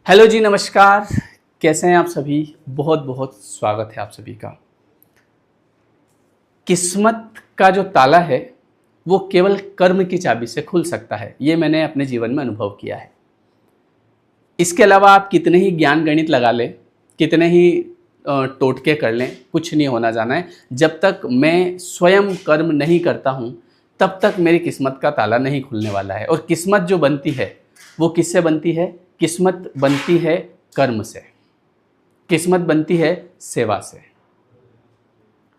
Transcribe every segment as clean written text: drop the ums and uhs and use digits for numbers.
Hello जी, नमस्कार। कैसे हैं आप सभी? बहुत बहुत स्वागत है आप सभी का। किस्मत का जो ताला है वो केवल कर्म की चाबी से खुल सकता है, ये मैंने अपने जीवन में अनुभव किया है। इसके अलावा आप कितने ही ज्ञान गणित लगा लें, कितने ही टोटके कर लें, कुछ नहीं होना जाना है। जब तक मैं स्वयं कर्म नहीं करता हूँ तब तक मेरी किस्मत का ताला नहीं खुलने वाला है। और किस्मत जो बनती है वो किससे बनती है? किस्मत बनती है कर्म से, किस्मत बनती है सेवा से।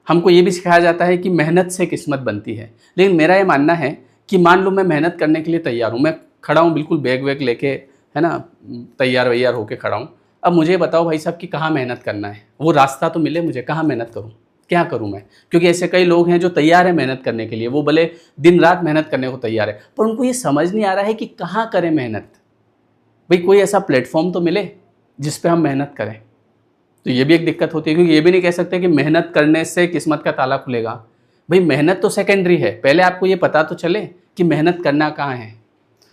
हमको ये भी सिखाया जाता है कि मेहनत से किस्मत बनती है, लेकिन मेरा ये मानना है कि मान लो मैं मेहनत करने के लिए तैयार हूँ, मैं खड़ा हूँ बिल्कुल बैग वैग लेके, है ना, तैयार वैयार होके खड़ा हूँ। अब मुझे बताओ भाई साहब कि कहाँ मेहनत करना है, वो रास्ता तो मिले मुझे, कहाँ मेहनत करूँ, क्या करूँ मैं? क्योंकि ऐसे कई लोग हैं जो तैयार है मेहनत करने के लिए, वो भले दिन रात मेहनत करने को तैयार है, पर उनको ये समझ नहीं आ रहा है कि कहाँ करें मेहनत। भाई कोई ऐसा प्लेटफॉर्म तो मिले जिस पे हम मेहनत करें। तो ये भी एक दिक्कत होती है, क्योंकि ये भी नहीं कह सकते कि मेहनत करने से किस्मत का ताला खुलेगा। भाई मेहनत तो सेकेंडरी है, पहले आपको ये पता तो चले कि मेहनत करना कहाँ है।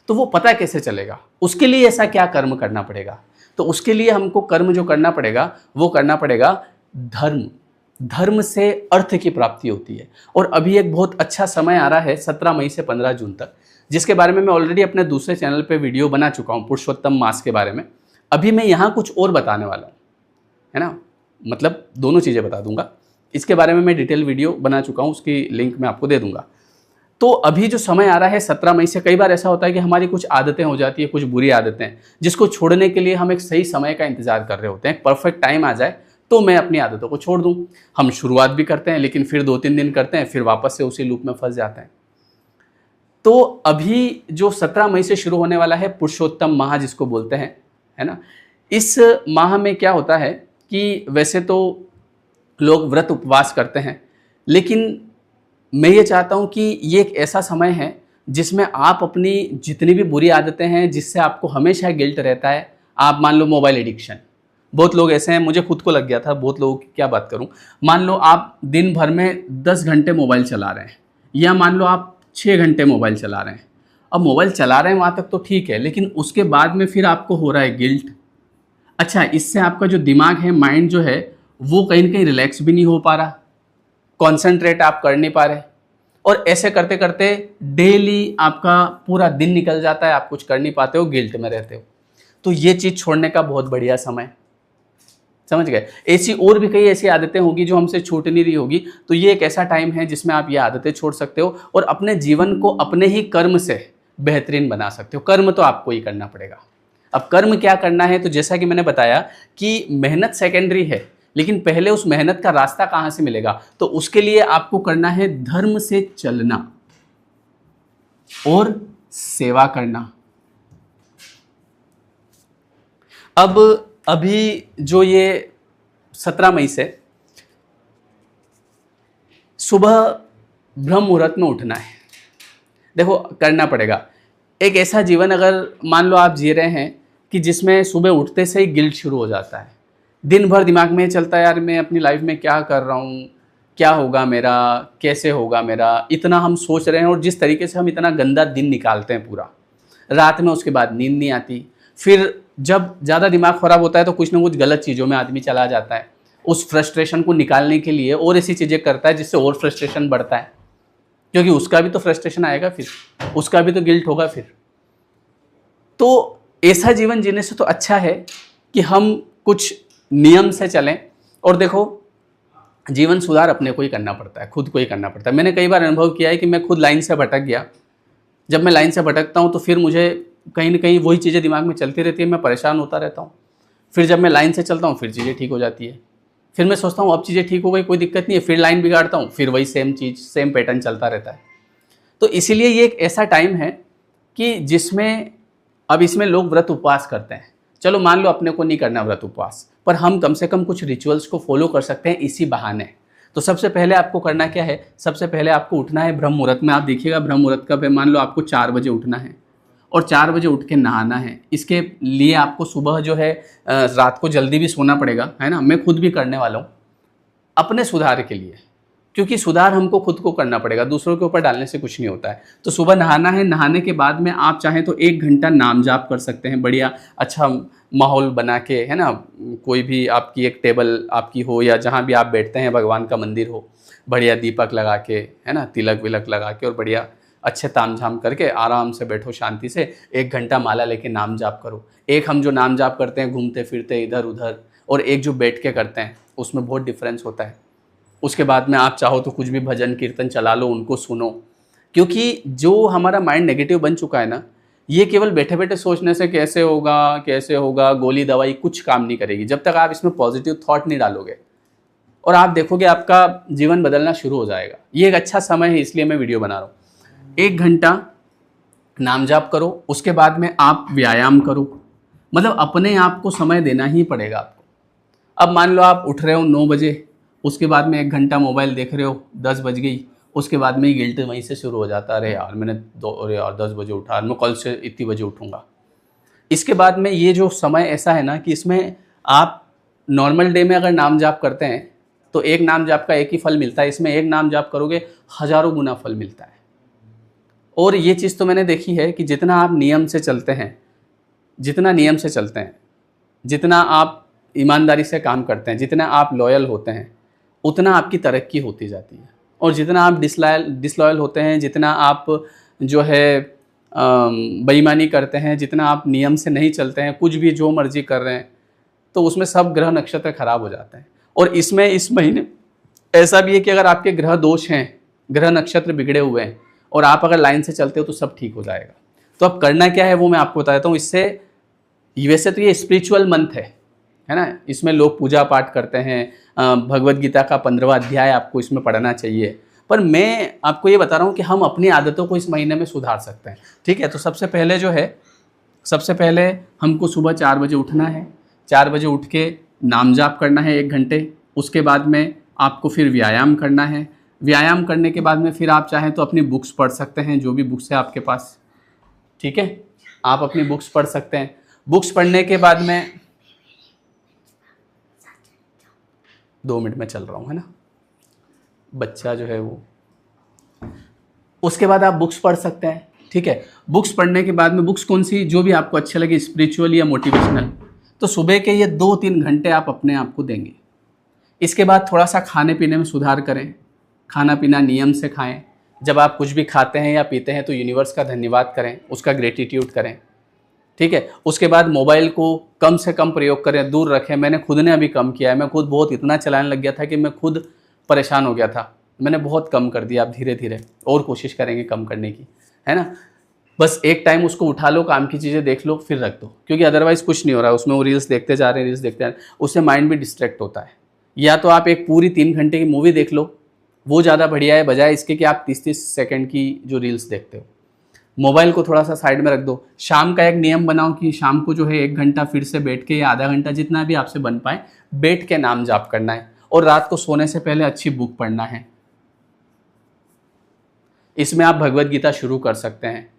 तो वो पता कैसे चलेगा? उसके लिए ऐसा क्या कर्म करना पड़ेगा? तो उसके लिए हमको कर्म जो करना पड़ेगा वो करना पड़ेगा धर्म। धर्म से अर्थ की प्राप्ति होती है। और अभी एक बहुत अच्छा समय आ रहा है 17 मई से 15 जून तक, जिसके बारे में मैं ऑलरेडी अपने दूसरे चैनल पे वीडियो बना चुका हूँ, पुरुषोत्तम मास के बारे में। अभी मैं यहाँ कुछ और बताने वाला हूँ, है ना, मतलब दोनों चीज़ें बता दूंगा। इसके बारे में मैं डिटेल वीडियो बना चुका हूँ, उसकी लिंक मैं आपको दे दूंगा। तो अभी जो समय आ रहा है 17 मई से, कई बार ऐसा होता है कि हमारी कुछ आदतें हो जाती है, कुछ बुरी आदतें, जिसको छोड़ने के लिए हम एक सही समय का इंतजार कर रहे होते हैं। परफेक्ट टाइम आ जाए तो मैं अपनी आदतों को छोड़ दूं। हम शुरुआत भी करते हैं, लेकिन फिर 2-3 दिन करते हैं, फिर वापस से उसी लूप में फंस जाते हैं। तो अभी जो 17 मई से शुरू होने वाला है पुरुषोत्तम माह जिसको बोलते हैं, है ना, इस माह में क्या होता है कि वैसे तो लोग व्रत उपवास करते हैं, लेकिन मैं ये चाहता हूँ कि ये एक ऐसा समय है जिसमें आप अपनी जितनी भी बुरी आदतें हैं जिससे आपको हमेशा गिल्ट रहता है, आप मान लो मोबाइल एडिक्शन, बहुत लोग ऐसे हैं, मुझे खुद को लग गया था, बहुत लोगों की क्या बात करूं। मान लो आप दिन भर में 10 घंटे मोबाइल चला रहे हैं, या मान लो आप 6 घंटे मोबाइल चला रहे हैं। अब मोबाइल चला रहे हैं वहाँ तक तो ठीक है, लेकिन उसके बाद में फिर आपको हो रहा है गिल्ट। अच्छा, इससे आपका जो दिमाग है, माइंड जो है, वो कहीं ना कहीं रिलैक्स भी नहीं हो पा रहा, कॉन्सेंट्रेट आप कर नहीं पा रहे। और ऐसे करते करते डेली आपका पूरा दिन निकल जाता है, आप कुछ कर नहीं पाते हो, गिल्ट में रहते हो। तो ये चीज़ छोड़ने का बहुत बढ़िया समय, समझ गए? ऐसी और भी कई ऐसी आदतें होगी जो हमसे छूट नहीं रही होगी, तो ये एक ऐसा टाइम है जिसमें आप ये आदतें छोड़ सकते हो और अपने जीवन को अपने ही कर्म से बेहतरीन बना सकते हो। कर्म तो आपको ही करना पड़ेगा। अब कर्म क्या करना है? तो जैसा कि मैंने बताया कि मेहनत सेकेंडरी है, लेकिन पहले उस मेहनत का रास्ता कहाँ से मिलेगा? तो उसके लिए आपको करना है धर्म से चलना और सेवा करना। अब अभी जो ये 17 मई से सुबह ब्रह्म मुहूर्त में उठना है। देखो, करना पड़ेगा। एक ऐसा जीवन अगर मान लो आप जी रहे हैं कि जिसमें सुबह उठते से ही गिल्ट शुरू हो जाता है, दिन भर दिमाग में चलता है, यार मैं अपनी लाइफ में क्या कर रहा हूँ, क्या होगा मेरा, कैसे होगा मेरा, इतना हम सोच रहे हैं। और जिस तरीके से हम इतना गंदा दिन निकालते हैं पूरा रात में, उसके बाद नींद नहीं आती। फिर जब ज़्यादा दिमाग ख़राब होता है तो कुछ ना कुछ गलत चीज़ों में आदमी चला जाता है, उस फ्रस्ट्रेशन को निकालने के लिए और ऐसी चीज़ें करता है जिससे और फ्रस्ट्रेशन बढ़ता है, क्योंकि उसका भी तो फ्रस्ट्रेशन आएगा, फिर उसका भी तो गिल्ट होगा। फिर तो ऐसा जीवन जीने से तो अच्छा है कि हम कुछ नियम से चलें। और देखो, जीवन सुधार अपने को ही करना पड़ता है, खुद को ही करना पड़ता है। मैंने कई बार अनुभव किया है कि मैं खुद लाइन से भटक गया। जब मैं लाइन से भटकता हूँ तो फिर मुझे कहीं ना कहीं वही चीज़ें दिमाग में चलती रहती है, मैं परेशान होता रहता हूँ। फिर जब मैं लाइन से चलता हूँ फिर चीज़ें ठीक हो जाती है। फिर मैं सोचता हूँ अब चीज़ें ठीक हो गई, कोई दिक्कत नहीं है, फिर लाइन बिगाड़ता हूँ, फिर वही सेम चीज़, सेम पैटर्न चलता रहता है। तो इसीलिए ये एक ऐसा टाइम है कि जिसमें अब इसमें लोग व्रत उपवास करते हैं। चलो मान लो अपने को नहीं करना व्रत उपवास, पर हम कम से कम कुछ रिचुअल्स को फॉलो कर सकते हैं इसी बहाने। तो सबसे पहले आपको करना क्या है? सबसे पहले आपको उठना है ब्रह्म मुहूर्त में। आप देखिएगा ब्रह्म मुहूर्त कब है, मान लो आपको 4 बजे उठना है और 4 बजे उठ के नहाना है। इसके लिए आपको सुबह जो है रात को जल्दी भी सोना पड़ेगा, है ना। मैं खुद भी करने वाला हूँ अपने सुधार के लिए। क्योंकि सुधार हमको खुद को करना पड़ेगा, दूसरों के ऊपर डालने से कुछ नहीं होता है। तो सुबह नहाना है, नहाने के बाद में आप चाहें तो 1 घंटा नाम जाप कर सकते हैं, बढ़िया अच्छा माहौल बना के, है ना, कोई भी आपकी एक टेबल आपकी हो या जहाँ भी आप बैठते हैं भगवान का मंदिर हो, बढ़िया दीपक लगा के, है ना, तिलक विलक लगा के और बढ़िया अच्छे ताम झाम करके आराम से बैठो शांति से, 1 घंटा माला लेके नाम जाप करो। एक हम जो नाम जाप करते हैं घूमते फिरते इधर उधर, और एक जो बैठ के करते हैं उसमें बहुत डिफरेंस होता है। उसके बाद में आप चाहो तो कुछ भी भजन कीर्तन चला लो, उनको सुनो, क्योंकि जो हमारा माइंड नेगेटिव बन चुका है ना, ये केवल बैठे बैठे सोचने से कैसे होगा, गोली दवाई कुछ काम नहीं करेगी जब तक आप इसमें पॉजिटिव थॉट नहीं डालोगे। और आप देखोगे आपका जीवन बदलना शुरू हो जाएगा। ये एक अच्छा समय है, इसलिए मैं वीडियो बना रहा हूँ। 1 घंटा नाम जाप करो, उसके बाद में आप व्यायाम करो, मतलब अपने आप को समय देना ही पड़ेगा आपको। अब मान लो आप उठ रहे हो 9 बजे, उसके बाद में 1 घंटा मोबाइल देख रहे हो, 10 बज गई, उसके बाद में गिल्ट वहीं से शुरू हो जाता है, अरे यार मैंने अरे यार 10 बजे उठा, मैं कल से इतनी बजे उठूँगा। इसके बाद में ये जो समय ऐसा है ना कि इसमें आप नॉर्मल डे में अगर नाम जाप करते हैं तो एक नाम जाप का एक ही फल मिलता है, इसमें एक नाम जाप करोगे हज़ारों गुना फल मिलता है। और ये चीज़ तो मैंने देखी है कि जितना आप नियम से चलते हैं, जितना आप ईमानदारी से काम करते हैं, जितना आप लॉयल होते हैं, उतना आपकी तरक्की होती जाती है। और जितना आप डिसलॉयल होते हैं, जितना आप जो है बेईमानी करते हैं, जितना आप नियम से नहीं चलते हैं, कुछ भी जो मर्जी कर रहे हैं, तो उसमें सब ग्रह नक्षत्र खराब हो जाते हैं। और इसमें इस महीने ऐसा भी है कि अगर आपके ग्रह दोष हैं, ग्रह नक्षत्र बिगड़े हुए हैं और आप अगर लाइन से चलते हो तो सब ठीक हो जाएगा। तो अब करना क्या है वो मैं आपको बता देता हूँ। इससे वैसे तो ये स्पिरिचुअल मंथ है ना, इसमें लोग पूजा पाठ करते हैं, भगवद गीता का 15वां अध्याय आपको इसमें पढ़ना चाहिए, पर मैं आपको ये बता रहा हूँ कि हम अपनी आदतों को इस महीने में सुधार सकते हैं। ठीक है, तो सबसे पहले हमको सुबह 4 बजे उठना है, 4 बजे उठ के नाम जाप करना है 1 घंटे। उसके बाद में आपको फिर व्यायाम करना है। व्यायाम करने के बाद में फिर आप चाहें तो अपनी बुक्स पढ़ सकते हैं, जो भी बुक्स है आपके पास, ठीक है, आप अपनी बुक्स पढ़ सकते हैं। बुक्स पढ़ने के बाद में 2 मिनट में चल रहा हूँ, है ना, बच्चा जो है वो, उसके बाद आप बुक्स पढ़ सकते हैं। ठीक है, बुक्स पढ़ने के बाद में बुक्स कौन सी, जो भी आपको अच्छे लगे, स्पिरिचुअल या मोटिवेशनल, तो सुबह के ये 2-3 घंटे आप अपने आप को देंगे। इसके बाद थोड़ा सा खाने पीने में सुधार करें, खाना पीना नियम से खाएं। जब आप कुछ भी खाते हैं या पीते हैं तो यूनिवर्स का धन्यवाद करें, उसका ग्रेटिट्यूड करें। ठीक है, उसके बाद मोबाइल को कम से कम प्रयोग करें, दूर रखें। मैंने खुद ने अभी कम किया है, मैं खुद बहुत इतना चलाने लग गया था कि मैं खुद परेशान हो गया था, मैंने बहुत कम कर दिया। आप धीरे धीरे और कोशिश करेंगे कम करने की, है ना। बस एक टाइम उसको उठा लो, काम की चीज़ें देख लो, फिर रख दो, क्योंकि अदरवाइज़ कुछ नहीं हो रहा है उसमें। वो रील्स देखते जा रहे हैं, उससे माइंड भी डिस्ट्रैक्ट होता है। या तो आप एक पूरी 3 घंटे की मूवी देख लो, वो ज़्यादा बढ़िया है, बजाय इसके कि आप 30-30 सेकंड की जो रील्स देखते हो। मोबाइल को थोड़ा सा साइड में रख दो। शाम का एक नियम बनाओ कि शाम को जो है 1 घंटा फिर से बैठ के या आधा घंटा, जितना भी आपसे बन पाए, बैठ के नाम जाप करना है। और रात को सोने से पहले अच्छी बुक पढ़ना है। इसमें आप भगवद गीता शुरू कर सकते हैं।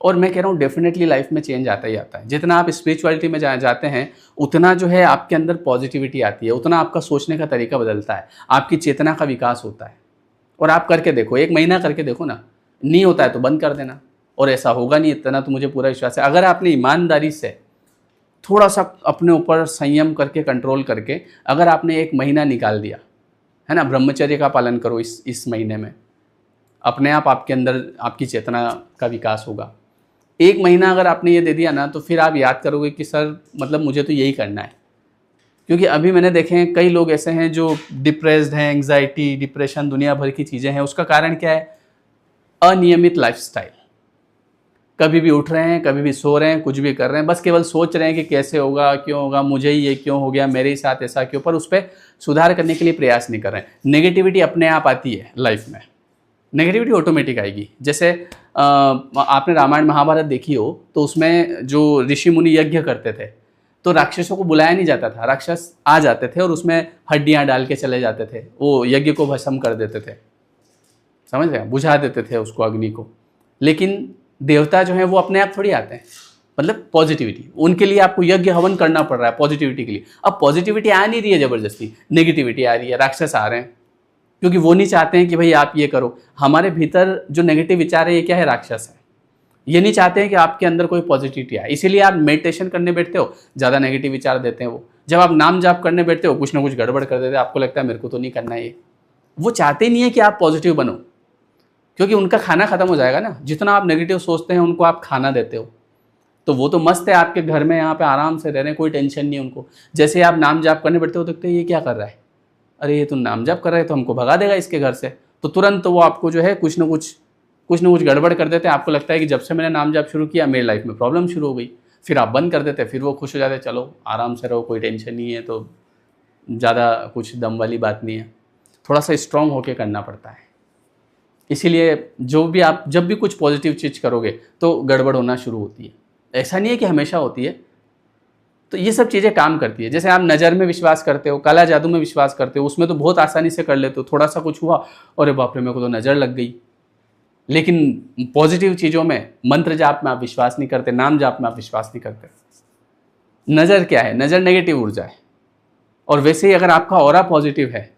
और मैं कह रहा हूँ डेफिनेटली लाइफ में चेंज आता ही आता है। जितना आप स्पिरिचुअलिटी में जाते हैं उतना जो है आपके अंदर पॉजिटिविटी आती है, उतना आपका सोचने का तरीका बदलता है, आपकी चेतना का विकास होता है। और आप करके देखो, 1 महीना करके देखो ना, नहीं होता है तो बंद कर देना। और ऐसा होगा नहीं, इतना तो मुझे पूरा विश्वास है। अगर आपने ईमानदारी से थोड़ा सा अपने ऊपर संयम करके, कंट्रोल करके, अगर आपने 1 महीना निकाल दिया, है ना, ब्रह्मचर्य का पालन करो इस महीने में, अपने आप आपके अंदर आपकी चेतना का विकास होगा। 1 महीना अगर आपने ये दे दिया ना, तो फिर आप याद करोगे कि सर मतलब मुझे तो यही करना है। क्योंकि अभी मैंने देखे हैं कई लोग ऐसे हैं जो डिप्रेस्ड हैं, एंग्जाइटी, डिप्रेशन, दुनिया भर की चीज़ें हैं। उसका कारण क्या है? अनियमित लाइफस्टाइल। कभी भी उठ रहे हैं, कभी भी सो रहे हैं, कुछ भी कर रहे हैं, बस केवल सोच रहे हैं कि कैसे होगा, क्यों होगा, मुझे ही ये क्यों हो गया, मेरे ही साथ ऐसा क्यों, पर उस पर सुधार करने के लिए प्रयास नहीं कर रहे हैं। नेगेटिविटी अपने आप आती है लाइफ में, नेगेटिविटी ऑटोमेटिक आएगी। जैसे आपने रामायण महाभारत देखी हो तो उसमें जो ऋषि मुनि यज्ञ करते थे तो राक्षसों को बुलाया नहीं जाता था, राक्षस आ जाते थे और उसमें हड्डियां डाल के चले जाते थे, वो यज्ञ को भस्म कर देते थे, समझ रहे हैं, बुझा देते थे उसको, अग्नि को। लेकिन देवता जो है वो अपने आप थोड़ी आते हैं, मतलब पॉजिटिविटी, उनके लिए आपको यज्ञ हवन करना पड़ रहा है पॉजिटिविटी के लिए। अब पॉजिटिविटी आ नहीं रही है, जबरदस्ती नेगेटिविटी आ रही है, राक्षस आ रहे हैं, क्योंकि वो नहीं चाहते हैं कि भाई आप ये करो। हमारे भीतर जो नेगेटिव विचार है ये क्या है, राक्षस है। ये नहीं चाहते हैं कि आपके अंदर कोई पॉजिटिविटी आए, इसीलिए आप मेडिटेशन करने बैठते हो, ज़्यादा नेगेटिव विचार देते हैं वो। जब आप नाम जाप करने बैठते हो, कुछ ना कुछ गड़बड़ कर देते हैं, आपको लगता है मेरे को तो नहीं करना ये। वो चाहते नहीं है कि आप पॉजिटिव बनो, क्योंकि उनका खाना खत्म हो जाएगा ना। जितना आप नेगेटिव सोचते हैं उनको आप खाना देते हो, तो वो तो मस्त है आपके घर में, यहाँ पे आराम से रह रहे हैं, कोई टेंशन नहीं उनको। जैसे आप नाम जाप करने बैठते हो, देखते ये क्या कर रहा है, अरे ये तो नाम जाप कर रहा है तो हमको भगा देगा इसके घर से, तो तुरंत वो आपको जो है कुछ ना कुछ गड़बड़ कर देते हैं। आपको लगता है कि जब से मैंने नाम जाप शुरू किया मेरी लाइफ में प्रॉब्लम शुरू हो गई, फिर आप बंद कर देते हैं, फिर वो खुश हो जाते हैं, चलो आराम से रहो, कोई टेंशन नहीं है, तो ज़्यादा कुछ दम वाली बात नहीं है। थोड़ा सा स्ट्रांग होकर करना पड़ता है। इसीलिए जब भी कुछ पॉजिटिव चीज़ करोगे तो गड़बड़ होना शुरू होती है। ऐसा नहीं है कि हमेशा होती है। तो ये सब चीज़ें काम करती है। जैसे आप नज़र में विश्वास करते हो, काला जादू में विश्वास करते हो, उसमें तो बहुत आसानी से कर लेते हो। थोड़ा सा कुछ हुआ, अरे बाप रे मेरे को तो नज़र लग गई। लेकिन पॉजिटिव चीज़ों में, मंत्र जाप में आप विश्वास नहीं करते, नाम जाप में आप विश्वास नहीं करते। नज़र क्या है? नज़र नेगेटिव ऊर्जा है। और वैसे ही अगर आपका ऑरा पॉजिटिव है,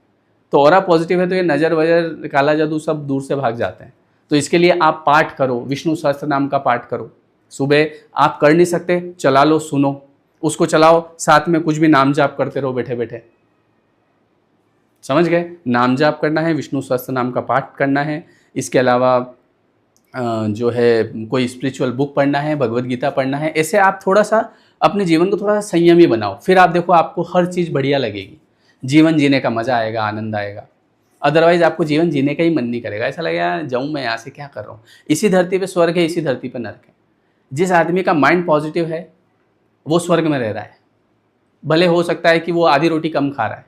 तो ऑरा पॉजिटिव है तो ये नज़र वजर काला जादू सब दूर से भाग जाते हैं। तो इसके लिए आप पाठ करो, विष्णु सहस्त्र नाम का पाठ करो। सुबह आप कर नहीं सकते, चला लो, सुनो, उसको चलाओ, साथ में कुछ भी नाम जाप करते रहो बैठे बैठे। समझ गए? नाम जाप करना है, विष्णु सहस्त्र नाम का पाठ करना है। इसके अलावा जो है कोई स्पिरिचुअल बुक पढ़ना है, भगवत गीता पढ़ना है। ऐसे आप थोड़ा सा अपने जीवन को थोड़ा सा संयमी बनाओ, फिर आप देखो आपको हर चीज़ बढ़िया लगेगी। जीवन जीने का मज़ा आएगा, आनंद आएगा। अदरवाइज आपको जीवन जीने का ही मन नहीं करेगा, ऐसा लगेगा जाऊँ मैं यहाँ से, क्या कर रहा हूँ। इसी धरती पे स्वर्ग है, इसी धरती पे नर्क है। जिस आदमी का माइंड पॉजिटिव है वो स्वर्ग में रह रहा है, भले हो सकता है कि वो आधी रोटी कम खा रहा है,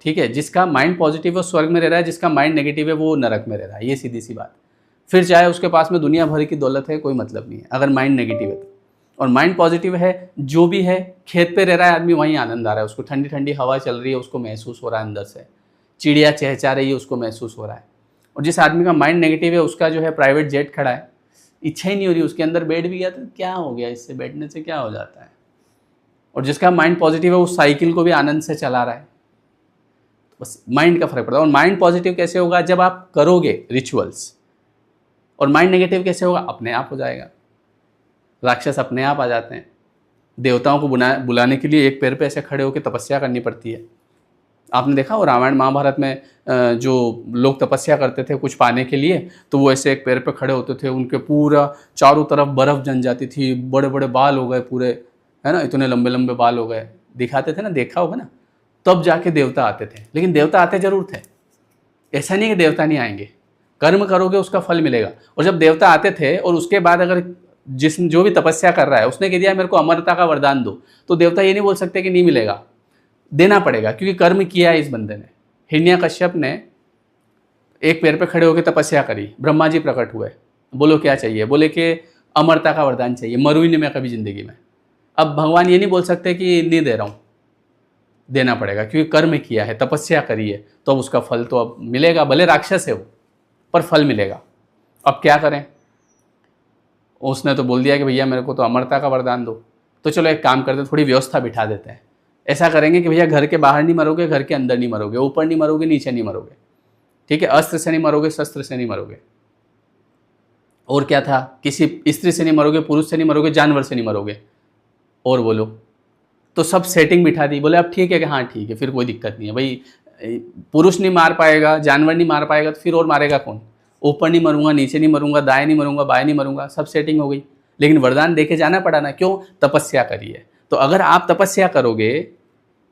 ठीक है। जिसका माइंड पॉजिटिव है वो स्वर्ग में रह रहा है, जिसका माइंड नेगेटिव है वो नरक में रह रहा है। ये सीधी सी बात। फिर चाहे उसके पास में दुनिया भर की दौलत है, कोई मतलब नहीं है अगर माइंड नेगेटिव है तो। और माइंड पॉजिटिव है, जो भी है, खेत पे रह रहा है आदमी, वहीं आनंद आ रहा है उसको, ठंडी ठंडी हवा चल रही है उसको महसूस हो रहा है अंदर से, चिड़िया चहचहा रही है उसको महसूस हो रहा है। और जिस आदमी का माइंड नेगेटिव है उसका जो है प्राइवेट जेट खड़ा है, इच्छा ही नहीं हो रही उसके अंदर, बैठ भी गया तो क्या हो गया, इससे बैठने से क्या हो जाता है। और जिसका माइंड पॉजिटिव है उस साइकिल को भी आनंद से चला रहा है। बस माइंड का फर्क पड़ता है। और माइंड पॉजिटिव कैसे होगा? जब आप करोगे रिचुअल्स। और माइंड नेगेटिव कैसे होगा? अपने आप हो जाएगा। राक्षस अपने आप आ जाते हैं। देवताओं को बुलाने के लिए एक पैर पे ऐसे खड़े होकर तपस्या करनी पड़ती है। आपने देखा वो रामायण महाभारत में जो लोग तपस्या करते थे कुछ पाने के लिए, तो वो ऐसे एक पैर पे खड़े होते थे, उनके पूरा चारों तरफ बर्फ जम जाती थी, बड़े बड़े बाल हो गए पूरे, है ना, इतने लंबे लंबे बाल हो गए, दिखाते थे ना, देखा होगा ना। तब जाके देवता आते थे। लेकिन देवता आते जरूर थे, ऐसा नहीं कि देवता नहीं आएंगे। कर्म करोगे उसका फल मिलेगा। और जब देवता आते थे और उसके बाद अगर जो भी तपस्या कर रहा है उसने कह दिया मेरे को अमरता का वरदान दो, तो देवता ये नहीं बोल सकते कि नहीं मिलेगा, देना पड़ेगा, क्योंकि कर्म किया है इस बंदे ने। हिरण्यकश्यप ने एक पैर पे खड़े होकर तपस्या करी, ब्रह्मा जी प्रकट हुए, बोलो क्या चाहिए, बोले कि अमरता का वरदान चाहिए, मरू ही नहीं मैं कभी जिंदगी में। अब भगवान ये नहीं बोल सकते कि नहीं दे रहा हूँ, देना पड़ेगा, क्योंकि कर्म किया है, तपस्या करी है, तो अब उसका फल तो अब मिलेगा। भले राक्षस है वो, पर फल मिलेगा। अब क्या करें? उसने तो बोल दिया कि भैया मेरे को तो अमरता का वरदान दो। तो चलो एक काम करते, थोड़ी व्यवस्था बिठा देते हैं। ऐसा करेंगे कि भैया घर के बाहर नहीं मरोगे, घर के अंदर नहीं मरोगे, ऊपर नहीं मरोगे, नीचे नहीं मरोगे, ठीक है। अस्त्र से नहीं मरोगे, शस्त्र से नहीं मरोगे। और क्या था? किसी स्त्री से नहीं मरोगे, पुरुष से नहीं मरोगे, जानवर से नहीं मरोगे। और बोलो, तो सब सेटिंग बिठा दी। बोले अब ठीक है कि हाँ ठीक है, फिर कोई दिक्कत नहीं है भाई, पुरुष नहीं मार पाएगा, जानवर नहीं मार पाएगा, तो फिर और मारेगा कौन? ऊपर नहीं मरूंगा, नीचे नहीं मरूंगा, दाएं नहीं मरूंगा, बाएं नहीं मरूंगा, सब सेटिंग हो गई। लेकिन वरदान देके जाना पड़ा ना, क्यों? तपस्या करिए। तो अगर आप तपस्या करोगे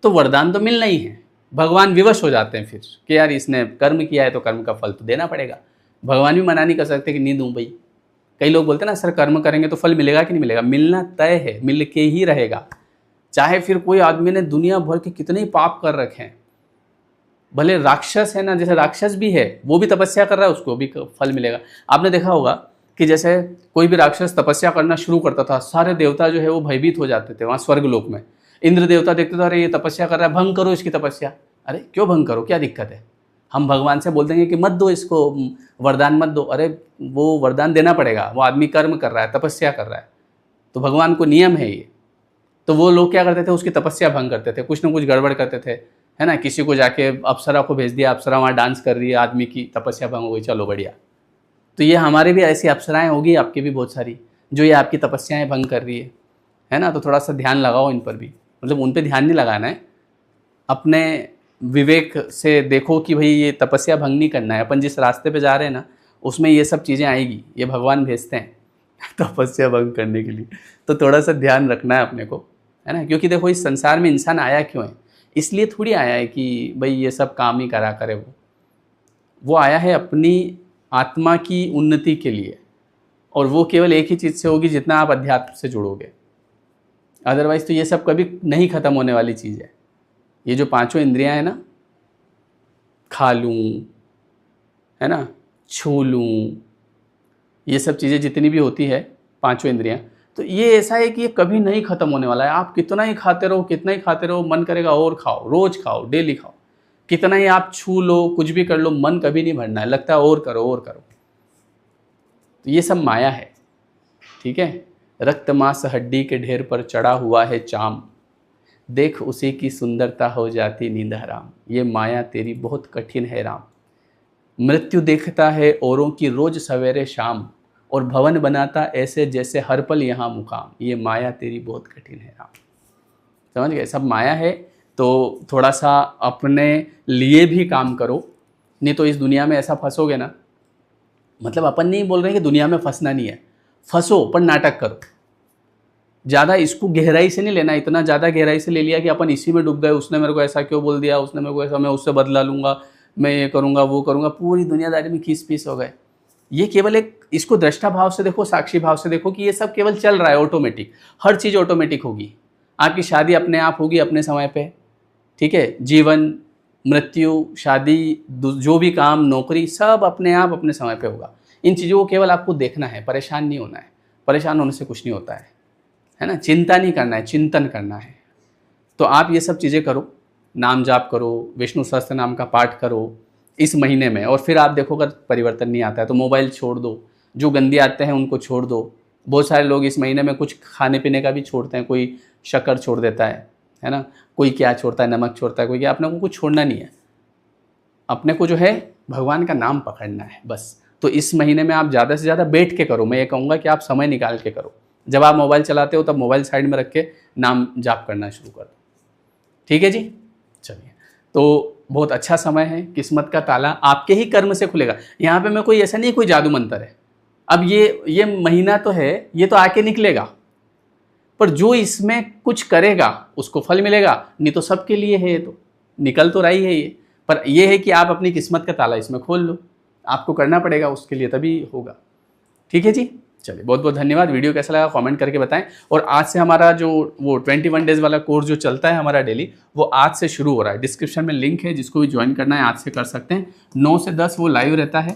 तो वरदान तो मिलना ही है। भगवान विवश हो जाते हैं फिर कि यार इसने कर्म किया है तो कर्म का फल तो देना पड़ेगा। भगवान भी मना नहीं कर सकते कि नहीं दूं भाई। कई लोग बोलते हैं ना सर कर्म करेंगे तो फल मिलेगा कि नहीं मिलेगा? मिलना तय है, मिल के ही रहेगा। चाहे फिर कोई आदमी ने दुनिया भर के कितने ही पाप कर रखे हैं, भले राक्षस है ना, जैसे राक्षस भी है वो भी तपस्या कर रहा है, उसको भी फल मिलेगा। आपने देखा होगा कि जैसे कोई भी राक्षस तपस्या करना शुरू करता था, सारे देवता जो है वो भयभीत हो जाते थे। वहाँ स्वर्ग लोक में इंद्र देवता देखते थे, अरे ये तपस्या कर रहा है, भंग करो इसकी तपस्या। अरे क्यों भंग करो, क्या दिक्कत है? हम भगवान से बोल देंगे कि मत दो इसको वरदान, मत दो। अरे वो वरदान देना पड़ेगा, वो आदमी कर्म कर रहा है, तपस्या कर रहा है, तो भगवान को नियम है ये। तो वो लोग क्या करते थे, उसकी तपस्या भंग करते थे, कुछ ना कुछ गड़बड़ करते थे, है ना, किसी को जाके अप्सरा को भेज दिया, अप्सरा वहाँ डांस कर रही है, आदमी की तपस्या भंग हो गई, चलो बढ़िया। तो ये हमारे भी ऐसी अप्सराएं होगी, आपकी भी बहुत सारी, जो ये आपकी तपस्याएं भंग कर रही है ना। तो थोड़ा सा ध्यान लगाओ इन पर भी, मतलब उन पर ध्यान नहीं लगाना है, अपने विवेक से देखो कि भाई ये तपस्या भंग नहीं करना है। अपन जिस रास्ते पे जा रहे हैं ना, उसमें ये सब चीज़ें आएगी, ये भगवान भेजते हैं तपस्या भंग करने के लिए। तो थोड़ा सा ध्यान रखना है अपने को, है ना। क्योंकि देखो इस संसार में इंसान आया क्यों है, इसलिए थोड़ी आया है कि भाई ये सब काम ही करा करे। वो आया है अपनी आत्मा की उन्नति के लिए, और वो केवल एक ही चीज़ से होगी, जितना आप अध्यात्म से जुड़ोगे। अदरवाइज़ तो ये सब कभी नहीं ख़त्म होने वाली चीज़ है। ये जो पांचों इंद्रियां हैं ना, खा लूँ, है ना, छू लूँ, ये सब चीज़ें जितनी भी होती है पांचों इंद्रियां, तो ये ऐसा है कि ये कभी नहीं ख़त्म होने वाला है। आप कितना ही खाते रहो, कितना ही खाते रहो, मन करेगा और खाओ, रोज़ खाओ, डेली खाओ, कितना ही आप छू लो, कुछ भी कर लो, मन कभी नहीं भरना है, लगता है और करो और करो। तो ये सब माया है, ठीक है। रक्त मांस हड्डी के ढेर पर चढ़ा हुआ है चाम, देख उसी की सुंदरता हो जाती नींद हराम। ये माया तेरी बहुत कठिन है राम, मृत्यु देखता है औरों की रोज सवेरे शाम, और भवन बनाता ऐसे जैसे हर पल यहाँ मुकाम। ये माया तेरी बहुत कठिन है राम। समझ गए, सब माया है। तो थोड़ा सा अपने लिए भी काम करो, नहीं तो इस दुनिया में ऐसा फंसोगे ना। मतलब अपन नहीं बोल रहे हैं कि दुनिया में फंसना नहीं है, फंसो पर नाटक करो। ज़्यादा इसको गहराई से नहीं लेना, इतना ज़्यादा गहराई से ले लिया कि अपन इसी में डूब गए, उसने मेरे को ऐसा क्यों बोल दिया, उसने मेरे को ऐसा, मैं उससे बदला लूँगा, मैं ये करूँगा वो करूँगा, पूरी दुनियादारी में खींच पीस हो गए। ये केवल एक, इसको दृष्टा भाव से देखो, साक्षी भाव से देखो कि ये सब केवल चल रहा है ऑटोमेटिक, हर चीज़ ऑटोमेटिक होगी। आपकी शादी अपने आप होगी अपने समय पे, ठीक है। जीवन, मृत्यु, शादी, जो भी काम, नौकरी, सब अपने आप अपने समय पे होगा। इन चीज़ों को केवल आपको देखना है, परेशान नहीं होना है। परेशान होने से कुछ नहीं होता है ना। चिंता नहीं करना है, चिंतन करना है। तो आप ये सब चीज़ें करो, नाम जाप करो, विष्णु सहस्त्र नाम का पाठ करो इस महीने में, और फिर आप देखो अगर परिवर्तन नहीं आता है तो मोबाइल छोड़ दो, जो गंदी आदतें हैं उनको छोड़ दो। बहुत सारे लोग इस महीने में कुछ खाने पीने का भी छोड़ते हैं, कोई शक्कर छोड़ देता है ना, कोई क्या छोड़ता है, नमक छोड़ता है, कोई क्या। अपने को कुछ छोड़ना नहीं है, अपने को जो है भगवान का नाम पकड़ना है बस। तो इस महीने में आप ज़्यादा से ज़्यादा बैठ के करो, मैं ये कहूँगा कि आप समय निकाल के करो। जब आप मोबाइल चलाते हो तब मोबाइल साइड में रख के नाम जाप करना शुरू कर दो, ठीक है जी। चलिए, तो बहुत अच्छा समय है, किस्मत का ताला आपके ही कर्म से खुलेगा। यहाँ पे मैं कोई ऐसा नहीं कोई जादू मंत्र है। अब ये महीना तो है, ये तो आके निकलेगा, पर जो इसमें कुछ करेगा उसको फल मिलेगा, नहीं तो सबके लिए है, ये तो निकल तो रही है ये। पर यह है कि आप अपनी किस्मत का ताला इसमें खोल लो, आपको करना पड़ेगा उसके लिए, तभी होगा, ठीक है जी। चलिए, बहुत बहुत धन्यवाद। वीडियो कैसा लगा कमेंट करके बताएं। और आज से हमारा जो वो 21 डेज वाला कोर्स जो चलता है हमारा डेली, वो आज से शुरू हो रहा है। डिस्क्रिप्शन में लिंक है, जिसको भी ज्वाइन करना है आज से कर सकते हैं। 9 से 10 वो लाइव रहता है,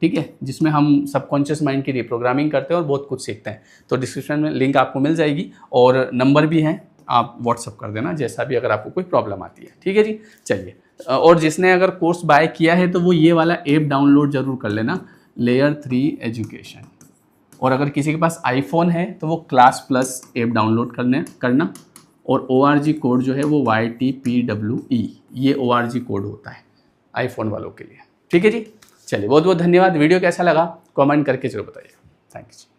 ठीक है, जिसमें हम सबकॉन्शियस माइंड की रिप्रोग्रामिंग करते हैं और बहुत कुछ सीखते हैं। तो डिस्क्रिप्शन में लिंक आपको मिल जाएगी, और नंबर भी है, आप व्हाट्सअप कर देना जैसा भी अगर आपको कोई प्रॉब्लम आती है, ठीक है जी। चलिए, और जिसने अगर कोर्स बाय किया है तो वो ये वाला ऐप डाउनलोड जरूर कर लेना, लेयर 3 एजुकेशन। और अगर किसी के पास आईफोन है तो वो क्लास प्लस ऐप डाउनलोड करना। और ORG कोड जो है वो YTPWE, ये ORG कोड होता है आईफोन वालों के लिए, ठीक है जी। चलिए, बहुत बहुत धन्यवाद। वीडियो कैसा लगा कमेंट करके जरूर बताइए। Thank you.